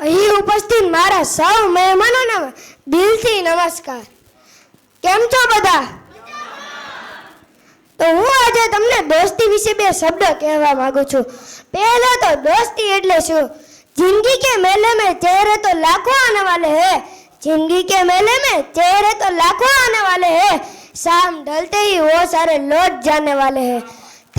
અહીં ઉપસ્થિત મારા સૌ મહેમાનોને દિલથી નમસ્કાર. કેમ છો બધા? તો હું આજે તમને દોસ્તી વિશે બે શબ્દ કહેવા માંગુ છું. પહેલા તો દોસ્તી એટલે શું? जिंदगी के मेले में चेहरे तो लाखों आने वाले हैं, जिंदगी के मेले में चेहरे तो लाखों आने वाले हैं, शाम ढलते ही वो सारे लौट जाने वाले हैं.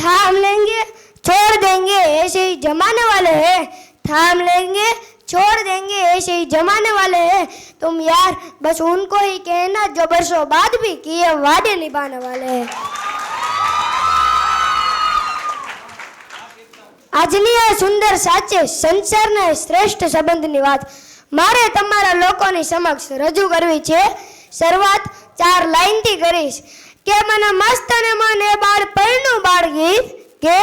थाम लेंगे छोड़ देंगे ऐसे ही जमाने वाले हैं, थाम लेंगे छोड़ देंगे ऐसे ही जमाने वाले हैं. तुम यार बस उनको ही कहना जो बरसों बाद भी किए वादे निभाने वाले हैं. આજની આ સુંદર સાચે સંસારના શ્રેષ્ઠ સંબંધની વાત મારે તમારા લોકોની સમક્ષ રજૂ કરવી છે. શરૂઆત 4 લાઈનથી કરીશ કે મને મસ્ત ને મન એ બાળપણનું બાળ ગીત, કે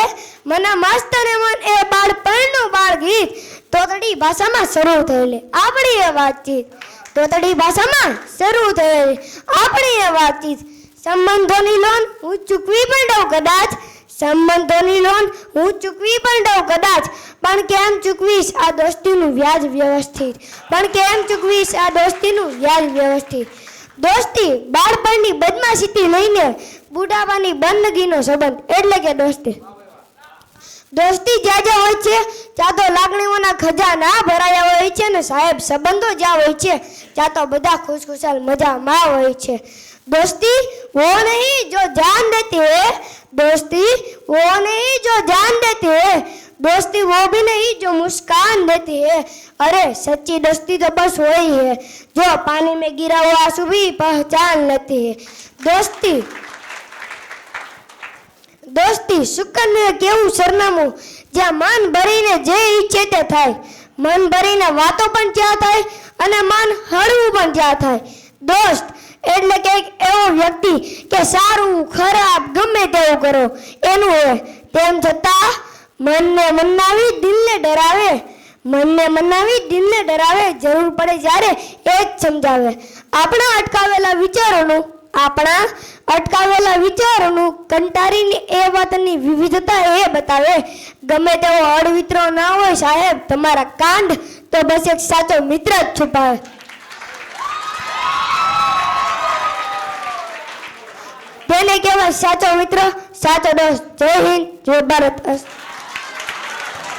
મને મસ્ત ને મન એ બાળપણનું બાળ ગીત તોતડી ભાષામાં શરૂ થયેલી આપણી એ વાતચીત, તોતડી ભાષામાં શરૂ થયેલી આપણી એ વાતચીત. સંબંધોની લોન હું ચૂકવી પણ દઉં કદાચ, સંબંધોની લોન હું ચૂકવી પણ દઉં કદાચ, પણ કેમ ચૂકવીશ આ દોસ્તીનું વ્યાજ વ્યવસ્થિત, પણ કેમ ચૂકવીશ આ દોસ્તીનું વ્યાજ વ્યવસ્થિત. દોસ્તી બાળપણની બદમાશીથી લઈને બુઢાપાની બંદગીનો સંબંધ એટલે કે દોસ્તી. દોસ્તી જ્યાં જ્યાં હોય છે ત્યાં તો લાગણીઓના ખજાના ભરાયા હોય છે ને સાહેબ સંબંધો જ્યાં હોય છે ત્યાં તો બધા ખુશખુશાલ મજામાં હોય છે. दोस्ती वो नहीं जो जान देती है, दोस्ती वो नहीं जो जान देती है, दोस्ती वो भी नहीं जो मुस्कान देती है. अरे सच्ची दोस्ती तो बस वही है जो पानी में गिरा हुआ आंसू भी पहचान लेती है. दोस्ती दोस्ती સુકન્યા કેવું સરનામું જ્યાં મન ભરીને જે ઈચ્છે તે થાય, મન ભરીને વાતો પણ ત્યાં થાય અને મન હળવું પણ ત્યાં થાય. દોસ્ત એટલે કે એવો વ્યક્તિ કે સારું ખરાબ ગમે તેવું કરો એનું હોય, તેમ છતાં મનને મનાવી દિલને ડરાવે, મનને મનાવી દિલને ડરાવે, જરૂર પડે જ્યારે એ જ સમજાવે. આપણા અટકાવેલા વિચારોનું કંટારીને એ વાતની વિવિધતા એ બતાવે. ગમે તેવો અડવિત્રો ના હોય સાહેબ તમારા કાંડ તો બસ એક સાચો મિત્ર જ છુપાવે. તેને કહેવાય સાચો મિત્ર, સાચો દોસ્ત. જય હિન્દ, જય ભારત.